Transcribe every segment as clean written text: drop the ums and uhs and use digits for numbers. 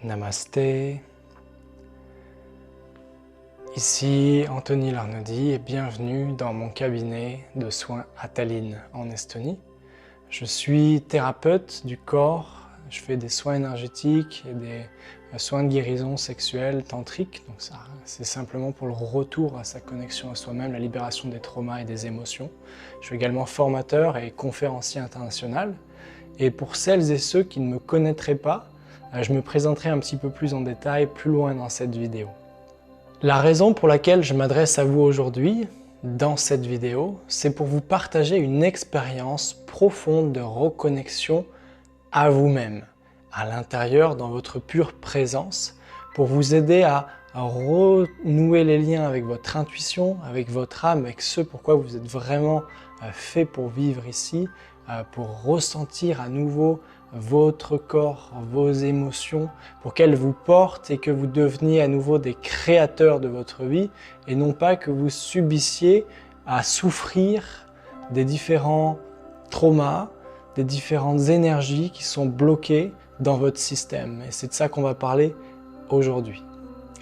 Namasté. Ici Anthony Larnaudy et bienvenue dans mon cabinet de soins à Tallinn en Estonie. Je suis thérapeute du corps, je fais des soins énergétiques et des soins de guérison sexuelle tantrique. Donc ça, c'est simplement pour le retour à sa connexion à soi-même, la libération des traumas et des émotions. Je suis également formateur et conférencier international. Et pour celles et ceux qui ne me connaîtraient pas, je me présenterai un petit peu plus en détail plus loin dans cette vidéo. La raison pour laquelle je m'adresse à vous aujourd'hui, dans cette vidéo, c'est pour vous partager une expérience profonde de reconnexion à vous-même, à l'intérieur, dans votre pure présence, pour vous aider à renouer les liens avec votre intuition, avec votre âme, avec ce pourquoi vous êtes vraiment fait pour vivre ici, pour ressentir à nouveau votre corps, vos émotions, pour qu'elles vous portent et que vous deveniez à nouveau des créateurs de votre vie et non pas que vous subissiez à souffrir des différents traumas, des différentes énergies qui sont bloquées dans votre système. Et c'est de ça qu'on va parler aujourd'hui.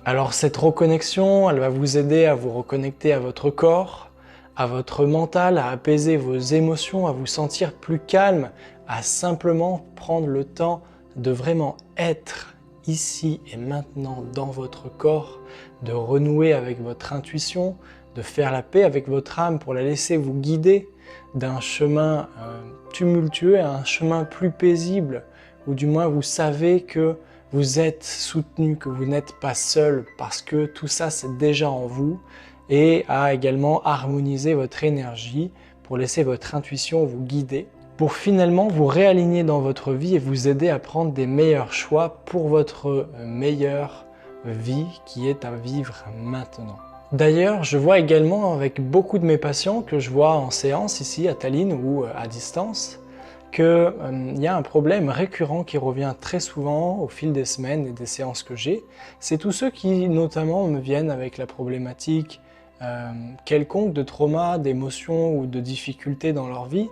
Alors cette reconnexion, elle va vous aider à vous reconnecter à votre corps, à votre mental, à apaiser vos émotions, à vous sentir plus calme, à simplement prendre le temps de vraiment être ici et maintenant dans votre corps, de renouer avec votre intuition, de faire la paix avec votre âme pour la laisser vous guider d'un chemin tumultueux à un chemin plus paisible, ou du moins vous savez que vous êtes soutenu, que vous n'êtes pas seul, parce que tout ça c'est déjà en vous, et à également harmoniser votre énergie pour laisser votre intuition vous guider, pour finalement vous réaligner dans votre vie et vous aider à prendre des meilleurs choix pour votre meilleure vie qui est à vivre maintenant. D'ailleurs, je vois également avec beaucoup de mes patients que je vois en séance ici à Tallinn ou à distance, qu'il y a un problème récurrent qui revient très souvent au fil des semaines et des séances que j'ai. C'est tous ceux qui notamment me viennent avec la problématique quelconque de trauma, d'émotions ou de difficultés dans leur vie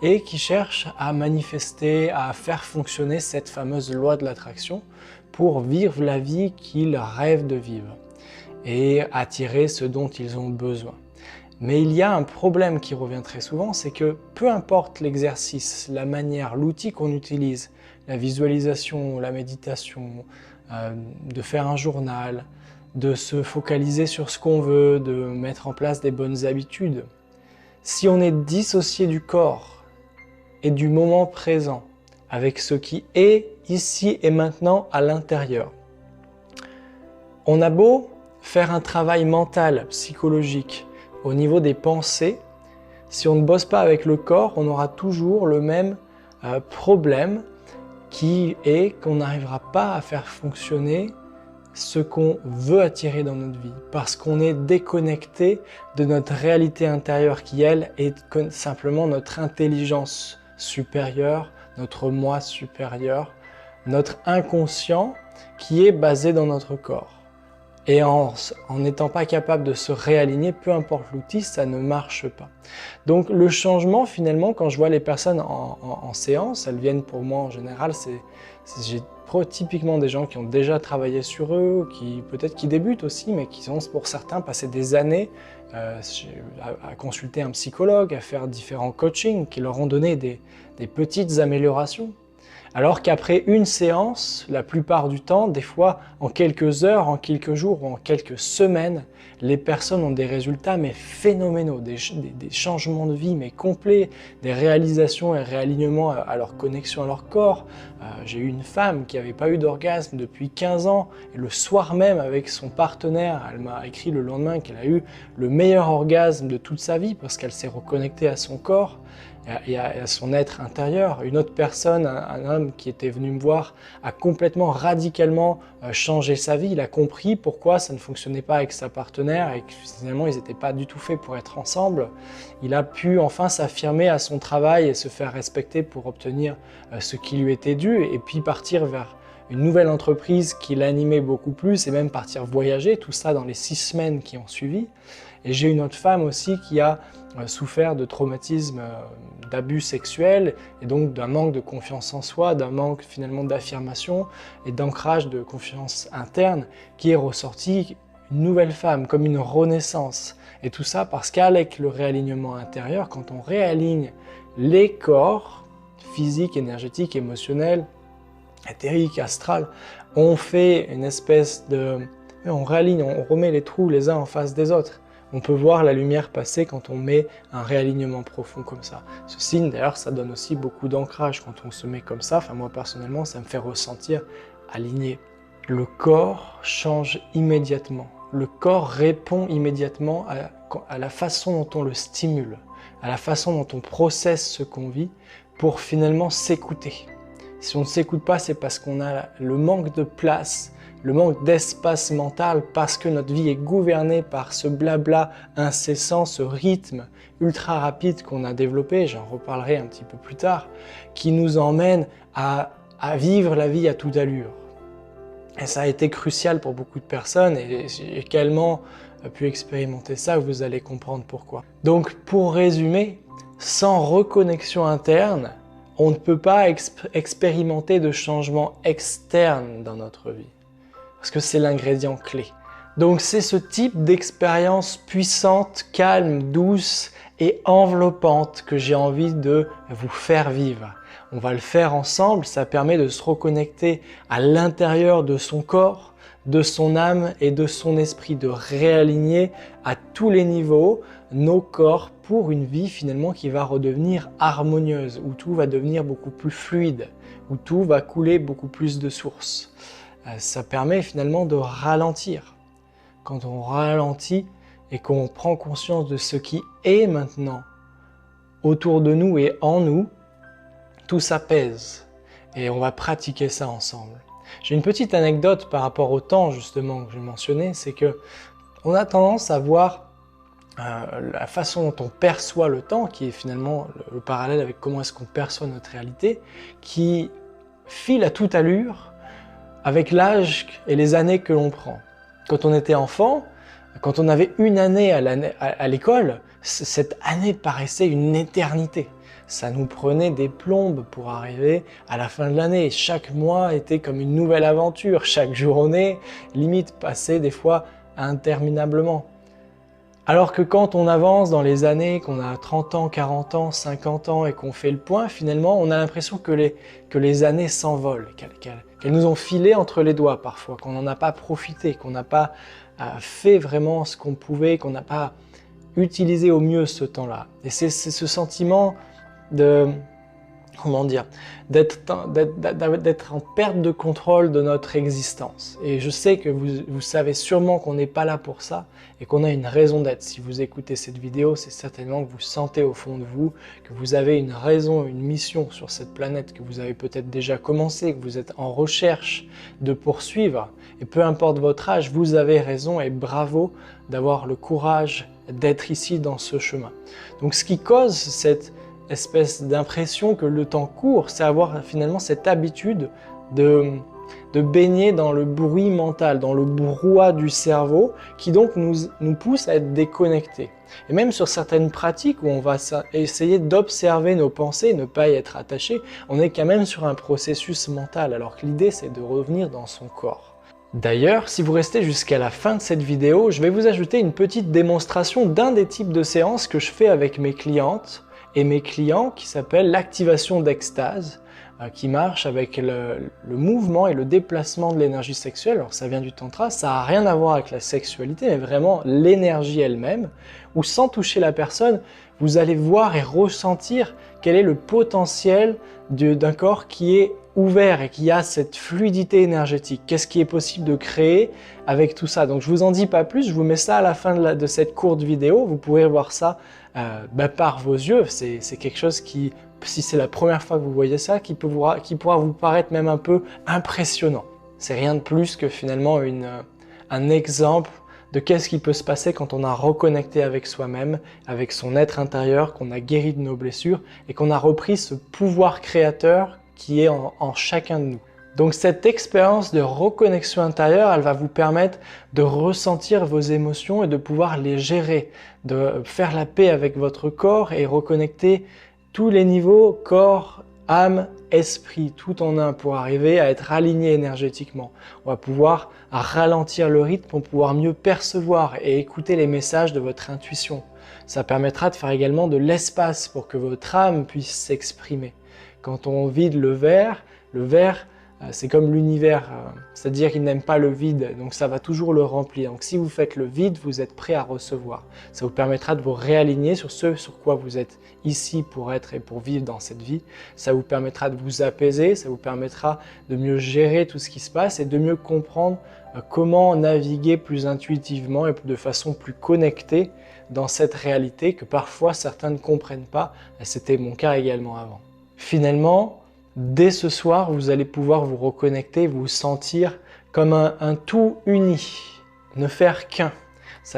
et qui cherchent à manifester, à faire fonctionner cette fameuse loi de l'attraction pour vivre la vie qu'ils rêvent de vivre et attirer ce dont ils ont besoin. Mais il y a un problème qui revient très souvent, c'est que peu importe l'exercice, la manière, l'outil qu'on utilise, la visualisation, la méditation, de faire un journal, de se focaliser sur ce qu'on veut, de mettre en place des bonnes habitudes. Si on est dissocié du corps et du moment présent, avec ce qui est ici et maintenant à l'intérieur, on a beau faire un travail mental, psychologique, au niveau des pensées, si on ne bosse pas avec le corps, on aura toujours le même problème qui est qu'on n'arrivera pas à faire fonctionner ce qu'on veut attirer dans notre vie, parce qu'on est déconnecté de notre réalité intérieure qui, elle, est simplement notre intelligence supérieure, notre moi supérieur, notre inconscient qui est basé dans notre corps. Et en n'étant pas capable de se réaligner, peu importe l'outil, ça ne marche pas. Donc le changement, finalement, quand je vois les personnes en séance, elles viennent pour moi en général, j'ai typiquement des gens qui ont déjà travaillé sur eux, qui peut-être qui débutent aussi, mais qui ont pour certains passé des années à consulter un psychologue, à faire différents coachings qui leur ont donné des petites améliorations. Alors qu'après une séance, la plupart du temps, des fois en quelques heures, en quelques jours ou en quelques semaines, les personnes ont des résultats mais phénoménaux, des changements de vie mais complets, des réalisations et réalignements à leur connexion à leur corps. J'ai eu une femme qui n'avait pas eu d'orgasme depuis 15 ans et le soir même avec son partenaire, elle m'a écrit le lendemain qu'elle a eu le meilleur orgasme de toute sa vie parce qu'elle s'est reconnectée à son corps et à son être intérieur. Une autre personne, un homme qui était venu me voir, a complètement, radicalement changé sa vie. Il a compris pourquoi ça ne fonctionnait pas avec sa partenaire et que finalement ils n'étaient pas du tout faits pour être ensemble. Il a pu enfin s'affirmer à son travail et se faire respecter pour obtenir ce qui lui était dû et puis partir vers une nouvelle entreprise qui l'animait beaucoup plus et même partir voyager, tout ça dans les 6 semaines qui ont suivi. Et j'ai une autre femme aussi qui a souffert de traumatismes d'abus sexuels et donc d'un manque de confiance en soi, d'un manque finalement d'affirmation et d'ancrage de confiance interne qui est ressortie une nouvelle femme, comme une renaissance. Et tout ça parce qu'avec le réalignement intérieur, quand on réaligne les corps physiques, énergétiques, émotionnels, éthériques, astrales, on fait une espèce de... on réaligne, on remet les trous les uns en face des autres. On peut voir la lumière passer quand on met un réalignement profond comme ça. Ce signe, d'ailleurs, ça donne aussi beaucoup d'ancrage quand on se met comme ça. Enfin, moi, personnellement, ça me fait ressentir aligné. Le corps change immédiatement. Le corps répond immédiatement à la façon dont on le stimule, à la façon dont on processe ce qu'on vit pour finalement s'écouter. Si on ne s'écoute pas, c'est parce qu'on a le manque de place, le manque d'espace mental, parce que notre vie est gouvernée par ce blabla incessant, ce rythme ultra rapide qu'on a développé, j'en reparlerai un petit peu plus tard, qui nous emmène à vivre la vie à toute allure. Et ça a été crucial pour beaucoup de personnes et j'ai également pu expérimenter ça, vous allez comprendre pourquoi. Donc pour résumer, sans reconnexion interne, on ne peut pas expérimenter de changement externe dans notre vie. Parce que c'est l'ingrédient clé. Donc c'est ce type d'expérience puissante, calme, douce et enveloppante que j'ai envie de vous faire vivre. On va le faire ensemble, ça permet de se reconnecter à l'intérieur de son corps, de son âme et de son esprit, de réaligner à tous les niveaux nos corps pour une vie finalement qui va redevenir harmonieuse, où tout va devenir beaucoup plus fluide, où tout va couler beaucoup plus de sources. Ça permet finalement de ralentir. Quand on ralentit et qu'on prend conscience de ce qui est maintenant autour de nous et en nous, tout s'apaise et on va pratiquer ça ensemble. J'ai une petite anecdote par rapport au temps justement que je mentionnais, c'est que on a tendance à voir la façon dont on perçoit le temps, qui est finalement le parallèle avec comment est-ce qu'on perçoit notre réalité, qui file à toute allure avec l'âge et les années que l'on prend. Quand on était enfant, quand on avait une année à l'école, cette année paraissait une éternité. Ça nous prenait des plombes pour arriver à la fin de l'année. Chaque mois était comme une nouvelle aventure. Chaque journée, limite, passait des fois interminablement. Alors que quand on avance dans les années, qu'on a 30 ans, 40 ans, 50 ans et qu'on fait le point, finalement, on a l'impression que les années s'envolent, qu'elles nous ont filé entre les doigts parfois, qu'on n'en a pas profité, qu'on n'a pas fait vraiment ce qu'on pouvait, qu'on n'a pas utilisé au mieux ce temps-là. Et c'est ce sentiment de, comment dire, d'être en perte de contrôle de notre existence. Et je sais que vous savez sûrement qu'on n'est pas là pour ça et qu'on a une raison d'être. Si vous écoutez cette vidéo, c'est certainement que vous sentez au fond de vous que vous avez une raison, une mission sur cette planète, que vous avez peut-être déjà commencé, que vous êtes en recherche de poursuivre. Et peu importe votre âge, vous avez raison et bravo d'avoir le courage d'être ici dans ce chemin. Donc ce qui cause cette espèce d'impression que le temps court, c'est avoir finalement cette habitude de baigner dans le bruit mental, dans le brouhaha du cerveau, qui donc nous pousse à être déconnectés. Et même sur certaines pratiques où on va essayer d'observer nos pensées, ne pas y être attaché, on est quand même sur un processus mental, alors que l'idée c'est de revenir dans son corps. D'ailleurs, si vous restez jusqu'à la fin de cette vidéo, je vais vous ajouter une petite démonstration d'un des types de séances que je fais avec mes clientes et mes clients, qui s'appelle l'activation d'extase, qui marche avec le mouvement et le déplacement de l'énergie sexuelle. Alors ça vient du tantra, ça n'a rien à voir avec la sexualité, mais vraiment l'énergie elle-même, où sans toucher la personne, vous allez voir et ressentir quel est le potentiel d'un corps qui est ouvert et qui a cette fluidité énergétique. Qu'est-ce qui est possible de créer avec tout ça? Donc je vous en dis pas plus, je vous mets ça à la fin de cette courte vidéo, vous pourrez voir ça par vos yeux. C'est quelque chose qui, si c'est la première fois que vous voyez ça, qui pourra vous paraître même un peu impressionnant. C'est rien de plus que finalement un exemple de qu'est-ce qui peut se passer quand on a reconnecté avec soi-même, avec son être intérieur, qu'on a guéri de nos blessures et qu'on a repris ce pouvoir créateur qui est en chacun de nous. Donc cette expérience de reconnexion intérieure, elle va vous permettre de ressentir vos émotions et de pouvoir les gérer, de faire la paix avec votre corps et reconnecter tous les niveaux, corps, âme, esprit, tout en un pour arriver à être aligné énergétiquement. On va pouvoir ralentir le rythme pour pouvoir mieux percevoir et écouter les messages de votre intuition. Ça permettra de faire également de l'espace pour que votre âme puisse s'exprimer. Quand on vide le verre, c'est comme l'univers, c'est-à-dire qu'il n'aime pas le vide, donc ça va toujours le remplir. Donc si vous faites le vide, vous êtes prêt à recevoir. Ça vous permettra de vous réaligner sur ce sur quoi vous êtes ici pour être et pour vivre dans cette vie. Ça vous permettra de vous apaiser, ça vous permettra de mieux gérer tout ce qui se passe et de mieux comprendre comment naviguer plus intuitivement et de façon plus connectée dans cette réalité que parfois certains ne comprennent pas, et c'était mon cas également avant. Finalement, dès ce soir, vous allez pouvoir vous reconnecter, vous sentir comme un tout uni, ne faire qu'un.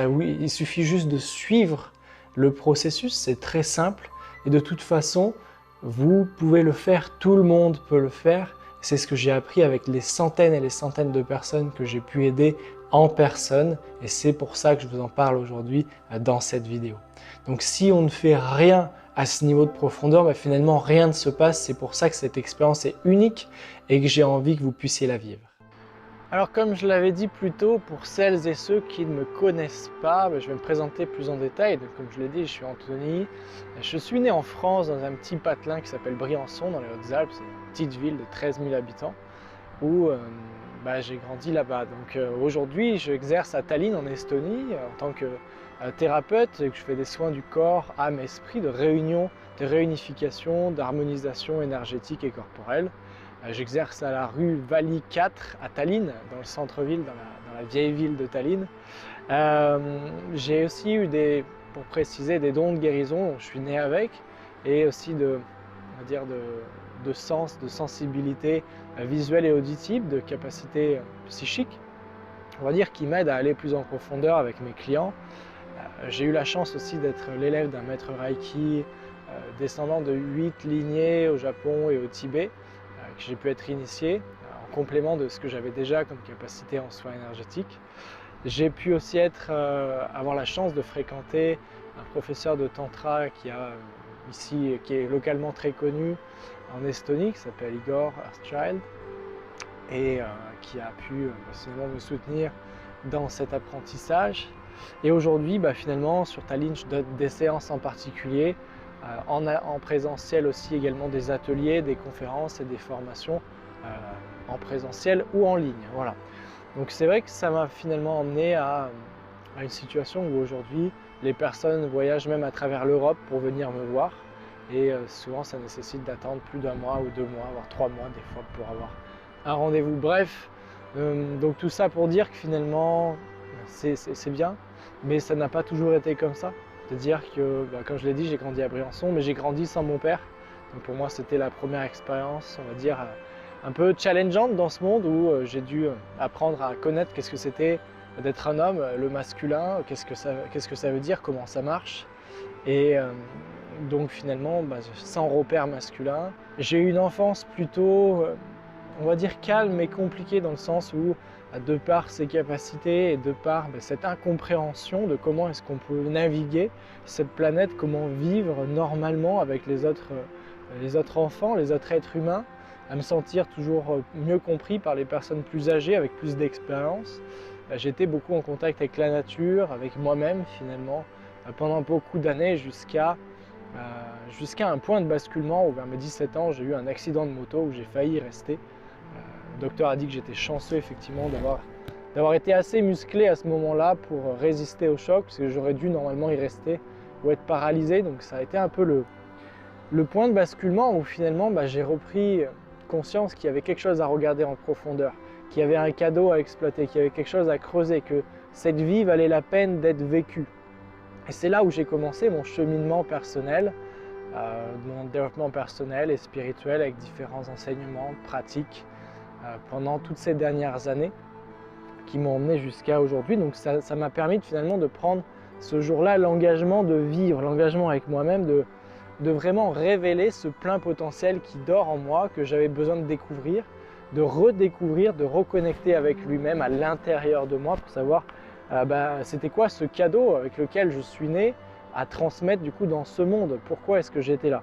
Oui, il suffit juste de suivre le processus, c'est très simple. Et de toute façon, vous pouvez le faire, tout le monde peut le faire. C'est ce que j'ai appris avec les centaines et les centaines de personnes que j'ai pu aider en personne. Et c'est pour ça que je vous en parle aujourd'hui dans cette vidéo. Donc si on ne fait rien à ce niveau de profondeur, finalement rien ne se passe. C'est pour ça que cette expérience est unique et que j'ai envie que vous puissiez la vivre. Alors comme je l'avais dit plus tôt, pour celles et ceux qui ne me connaissent pas, je vais me présenter plus en détail. Donc, comme je l'ai dit, je suis Anthony. Je suis né en France dans un petit patelin qui s'appelle Briançon dans les Hautes-Alpes. C'est une petite ville de 13 000 habitants où j'ai grandi là-bas. Donc aujourd'hui, j'exerce à Tallinn en Estonie en tant que thérapeute. Je fais des soins du corps, âme, esprit, de réunion, de réunification, d'harmonisation énergétique et corporelle. J'exerce à la rue Vali 4 à Tallinn, dans le centre-ville, dans la vieille ville de Tallinn. J'ai aussi eu pour préciser, des dons de guérison, je suis né avec, et aussi de sens, de sensibilité visuelle et auditive, de capacité psychique, on va dire, qui m'aide à aller plus en profondeur avec mes clients. J'ai eu la chance aussi d'être l'élève d'un maître Reiki, descendant de 8 lignées au Japon et au Tibet, que j'ai pu être initié en complément de ce que j'avais déjà comme capacité en soins énergétiques. J'ai pu aussi avoir la chance de fréquenter un professeur de tantra qui est localement très connu en Estonie, qui s'appelle Igor Earthchild, et qui a pu personnellement me soutenir dans cet apprentissage. Et aujourd'hui, finalement, sur Tallinn, je donne des séances en particulier, en présentiel aussi, également des ateliers, des conférences et des formations en présentiel ou en ligne. Voilà. Donc c'est vrai que ça m'a finalement emmené à une situation où aujourd'hui les personnes voyagent même à travers l'Europe pour venir me voir, et souvent ça nécessite d'attendre plus d'1 mois ou 2 mois, voire 3 mois des fois pour avoir un rendez-vous. Bref, donc tout ça pour dire que finalement c'est bien, mais ça n'a pas toujours été comme ça. C'est-à-dire que, comme je l'ai dit, j'ai grandi à Briançon, mais j'ai grandi sans mon père. Donc pour moi, c'était la première expérience, on va dire, un peu challengeante dans ce monde où j'ai dû apprendre à connaître qu'est-ce que c'était d'être un homme, le masculin, qu'est-ce que ça veut dire, comment ça marche. Et donc finalement, sans repère masculin, j'ai eu une enfance plutôt, on va dire, calme et compliquée, dans le sens où, de par ses capacités et de par cette incompréhension de comment est-ce qu'on peut naviguer cette planète, comment vivre normalement avec les autres enfants, les autres êtres humains, à me sentir toujours mieux compris par les personnes plus âgées, avec plus d'expérience. J'étais beaucoup en contact avec la nature, avec moi-même finalement, pendant beaucoup d'années, jusqu'à un point de basculement où vers mes 17 ans, j'ai eu un accident de moto où j'ai failli y rester. Le docteur a dit que j'étais chanceux effectivement d'avoir été assez musclé à ce moment-là pour résister au choc, parce que j'aurais dû normalement y rester ou être paralysé. Donc ça a été un peu le point de basculement où finalement j'ai repris conscience qu'il y avait quelque chose à regarder en profondeur, qu'il y avait un cadeau à exploiter, qu'il y avait quelque chose à creuser, que cette vie valait la peine d'être vécue. Et c'est là où j'ai commencé mon cheminement personnel, mon développement personnel et spirituel, avec différents enseignements, pratiques, pendant toutes ces dernières années qui m'ont emmené jusqu'à aujourd'hui. Donc ça m'a permis finalement de prendre ce jour-là l'engagement de vivre, l'engagement avec moi-même, de vraiment révéler ce plein potentiel qui dort en moi, que j'avais besoin de découvrir, de redécouvrir, de reconnecter avec lui-même à l'intérieur de moi pour savoir c'était quoi ce cadeau avec lequel je suis né à transmettre du coup dans ce monde, pourquoi est-ce que j'étais là.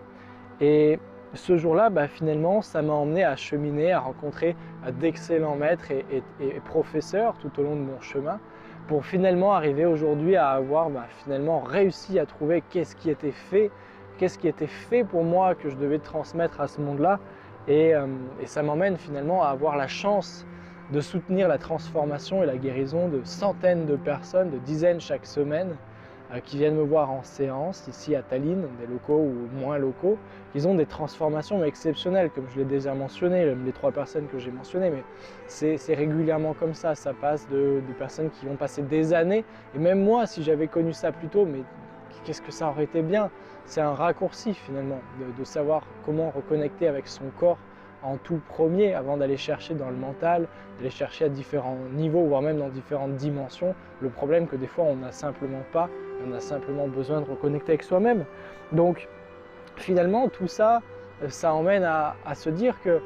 Et ce jour-là, finalement, ça m'a emmené à cheminer, à rencontrer d'excellents maîtres et professeurs tout au long de mon chemin pour finalement arriver aujourd'hui à avoir finalement réussi à trouver qu'est-ce qui était fait pour moi que je devais transmettre à ce monde-là. Et ça m'emmène finalement à avoir la chance de soutenir la transformation et la guérison de centaines de personnes, de dizaines chaque semaine, qui viennent me voir en séance ici à Tallinn, des locaux ou moins locaux. Ils ont des transformations exceptionnelles, comme je l'ai déjà mentionné, les 3 personnes que j'ai mentionnées, mais c'est régulièrement comme ça passe de personnes qui vont passer des années, et même moi, si j'avais connu ça plus tôt, mais qu'est-ce que ça aurait été bien. C'est un raccourci finalement, de savoir comment reconnecter avec son corps en tout premier avant d'aller chercher dans le mental, d'aller chercher à différents niveaux, voire même dans différentes dimensions. Le problème que des fois on n'a simplement pas, on a simplement besoin de reconnecter avec soi-même. Donc finalement tout ça, ça emmène à se dire que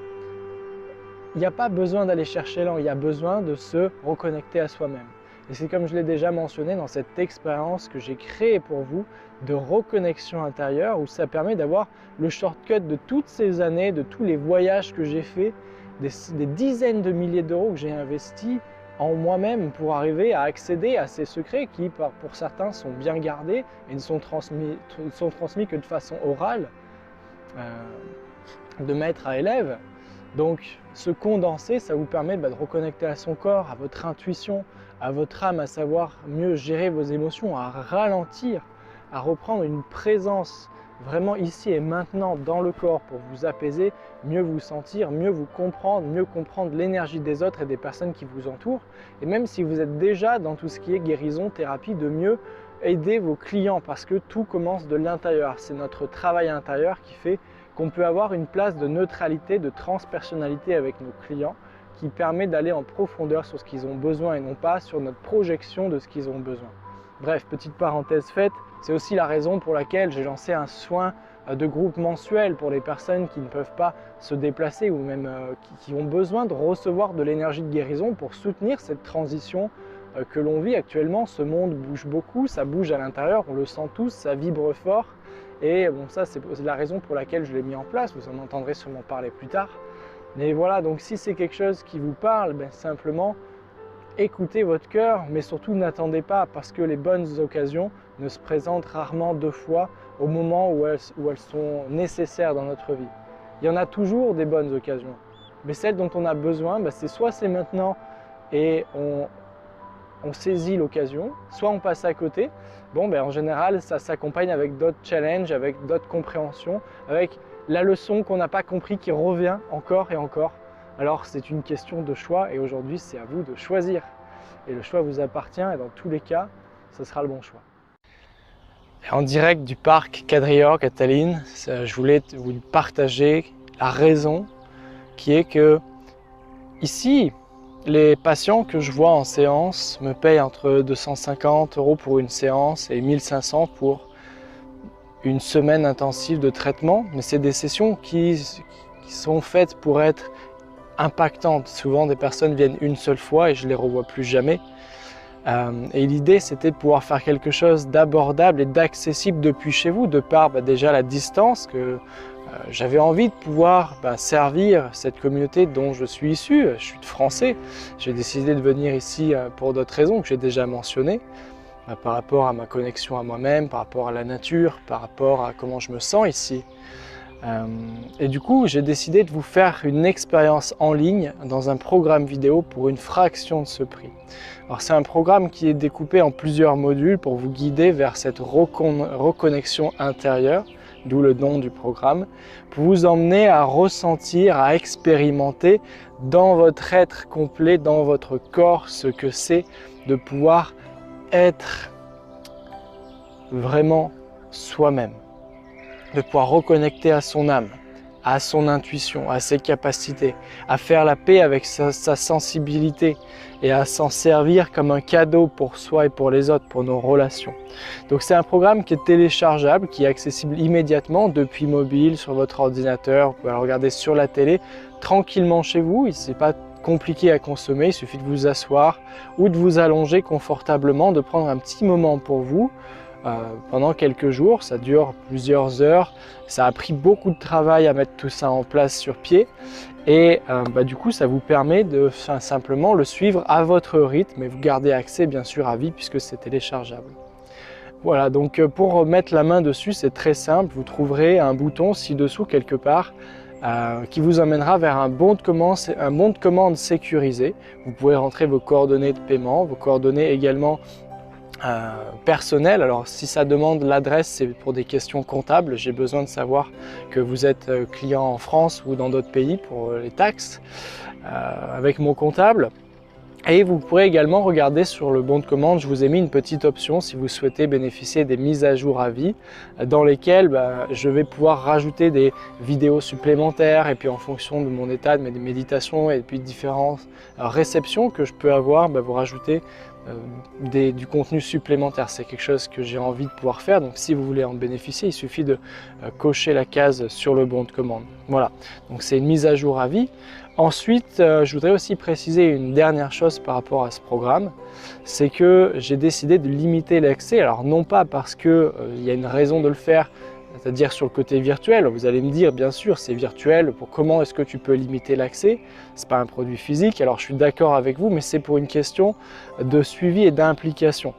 il n'y a pas besoin d'aller chercher là, il y a besoin de se reconnecter à soi-même. Et c'est comme je l'ai déjà mentionné dans cette expérience que j'ai créée pour vous de reconnexion intérieure où ça permet d'avoir le shortcut de toutes ces années, de tous les voyages que j'ai faits, des dizaines de milliers d'euros que j'ai investis en moi-même pour arriver à accéder à ces secrets qui, pour certains, sont bien gardés et ne sont transmis que de façon orale, de maître à élève. Donc, se condenser, ça vous permet de reconnecter à son corps, à votre intuition, à votre âme, à savoir mieux gérer vos émotions, à ralentir, à reprendre une présence vraiment ici et maintenant dans le corps pour vous apaiser, mieux vous sentir, mieux vous comprendre, mieux comprendre l'énergie des autres et des personnes qui vous entourent. Et même si vous êtes déjà dans tout ce qui est guérison, thérapie, de mieux aider vos clients parce que tout commence de l'intérieur. C'est notre travail intérieur qui fait qu'on peut avoir une place de neutralité, de transpersonnalité avec nos clients qui permet d'aller en profondeur sur ce qu'ils ont besoin et non pas sur notre projection de ce qu'ils ont besoin. Bref, petite parenthèse faite, c'est aussi la raison pour laquelle j'ai lancé un soin de groupe mensuel pour les personnes qui ne peuvent pas se déplacer ou même qui ont besoin de recevoir de l'énergie de guérison pour soutenir cette transition que l'on vit actuellement. Ce monde bouge beaucoup, ça bouge à l'intérieur, on le sent tous, ça vibre fort. Et bon, ça c'est la raison pour laquelle je l'ai mis en place, vous en entendrez sûrement parler plus tard. Mais voilà, donc si c'est quelque chose qui vous parle, simplement écoutez votre cœur, mais surtout n'attendez pas parce que les bonnes occasions ne se présentent rarement 2 fois au moment où elles sont nécessaires dans notre vie. Il y en a toujours des bonnes occasions, mais celles dont on a besoin, c'est maintenant et on saisit l'occasion, soit on passe à côté. Bon, en général, ça s'accompagne avec d'autres challenges, avec d'autres compréhensions, avec la leçon qu'on n'a pas compris qui revient encore et encore. Alors c'est une question de choix et aujourd'hui c'est à vous de choisir. Et le choix vous appartient et dans tous les cas, ce sera le bon choix. Et en direct du parc Kadriorg à Tallinn, je voulais vous partager la raison qui est que ici, les patients que je vois en séance me payent entre 250 € pour une séance et 1500 pour une semaine intensive de traitement. Mais c'est des sessions qui sont faites pour être impactantes. Souvent, des personnes viennent une seule fois et je ne les revois plus jamais. Et l'idée, c'était de pouvoir faire quelque chose d'abordable et d'accessible depuis chez vous, de par déjà la distance que j'avais envie de pouvoir servir cette communauté dont je suis issu. Je suis français, j'ai décidé de venir ici pour d'autres raisons que j'ai déjà mentionnées, par rapport à ma connexion à moi-même, par rapport à la nature, par rapport à comment je me sens ici. Et du coup, j'ai décidé de vous faire une expérience en ligne dans un programme vidéo pour une fraction de ce prix. Alors c'est un programme qui est découpé en plusieurs modules pour vous guider vers cette reconnexion intérieure, d'où le nom du programme, pour vous emmener à ressentir, à expérimenter dans votre être complet, dans votre corps, ce que c'est de pouvoir être vraiment soi-même, de pouvoir reconnecter à son âme, à son intuition, à ses capacités, à faire la paix avec sa sensibilité et à s'en servir comme un cadeau pour soi et pour les autres, pour nos relations. Donc c'est un programme qui est téléchargeable, qui est accessible immédiatement depuis mobile, sur votre ordinateur, vous pouvez le regarder sur la télé, tranquillement chez vous, ce n'est pas compliqué à consommer, il suffit de vous asseoir ou de vous allonger confortablement, de prendre un petit moment pour vous pendant quelques jours. Ça dure plusieurs heures, ça a pris beaucoup de travail à mettre tout ça en place sur pied et du coup ça vous permet de simplement le suivre à votre rythme et vous gardez accès bien sûr à vie puisque c'est téléchargeable. Voilà, donc pour mettre la main dessus, c'est très simple, vous trouverez un bouton ci-dessous quelque part qui vous emmènera vers un bon de commande sécurisé. Vous pouvez rentrer vos coordonnées de paiement, vos coordonnées également personnelles. Alors si ça demande l'adresse, c'est pour des questions comptables. J'ai besoin de savoir que vous êtes client en France ou dans d'autres pays pour les taxes avec mon comptable. Et vous pourrez également regarder sur le bon de commande, je vous ai mis une petite option si vous souhaitez bénéficier des mises à jour à vie dans lesquelles je vais pouvoir rajouter des vidéos supplémentaires et puis en fonction de mon état, de mes méditations et puis différentes réceptions que je peux avoir, vous rajoutez du contenu supplémentaire. C'est quelque chose que j'ai envie de pouvoir faire, donc si vous voulez en bénéficier, il suffit de cocher la case sur le bon de commande. Voilà, donc c'est une mise à jour à vie. Ensuite, je voudrais aussi préciser une dernière chose par rapport à ce programme, c'est que j'ai décidé de limiter l'accès, alors non pas parce qu'il y a une raison de le faire, c'est-à-dire sur le côté virtuel. Vous allez me dire, bien sûr, c'est virtuel, comment est-ce que tu peux limiter l'accès? Ce n'est pas un produit physique, alors je suis d'accord avec vous, mais c'est pour une question de suivi et d'implication.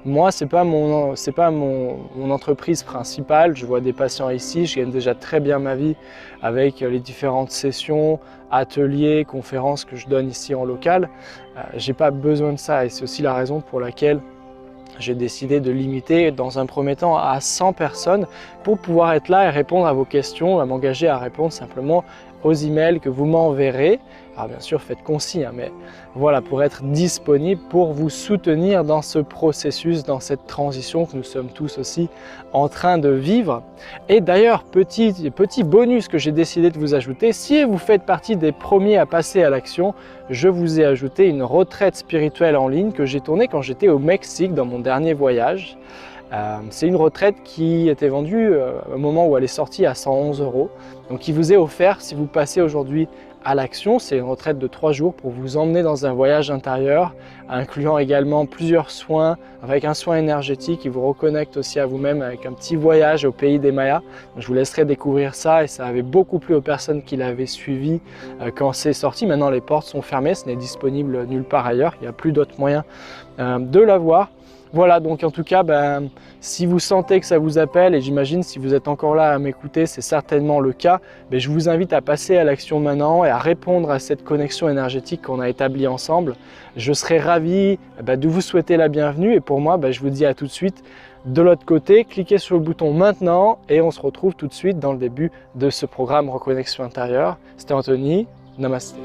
Moi, ce n'est pas mon entreprise principale, je vois des patients ici, je gagne déjà très bien ma vie avec les différentes sessions, ateliers, conférences que je donne ici en local. Je n'ai pas besoin de ça et c'est aussi la raison pour laquelle j'ai décidé de limiter dans un premier temps à 100 personnes pour pouvoir être là et répondre à vos questions, à m'engager à répondre simplement aux emails que vous m'enverrez. Alors bien sûr, faites concis, mais voilà, pour être disponible, pour vous soutenir dans ce processus, dans cette transition que nous sommes tous aussi en train de vivre. Et d'ailleurs, petit bonus que j'ai décidé de vous ajouter, si vous faites partie des premiers à passer à l'action, je vous ai ajouté une retraite spirituelle en ligne que j'ai tournée quand j'étais au Mexique dans mon dernier voyage. C'est une retraite qui était vendue au moment où elle est sortie à 111 €, donc qui vous est offert si vous passez aujourd'hui à l'action. C'est une retraite de 3 jours pour vous emmener dans un voyage intérieur, incluant également plusieurs soins, avec un soin énergétique qui vous reconnecte aussi à vous-même avec un petit voyage au pays des Mayas. Je vous laisserai découvrir ça et ça avait beaucoup plu aux personnes qui l'avaient suivi quand c'est sorti. Maintenant les portes sont fermées, ce n'est disponible nulle part ailleurs, il n'y a plus d'autres moyens de l'avoir. Voilà, donc en tout cas, si vous sentez que ça vous appelle, et j'imagine si vous êtes encore là à m'écouter, c'est certainement le cas, je vous invite à passer à l'action maintenant et à répondre à cette connexion énergétique qu'on a établie ensemble. Je serai ravi de vous souhaiter la bienvenue et pour moi, je vous dis à tout de suite de l'autre côté. Cliquez sur le bouton maintenant et on se retrouve tout de suite dans le début de ce programme Reconnexion intérieure. C'était Anthony, namasté.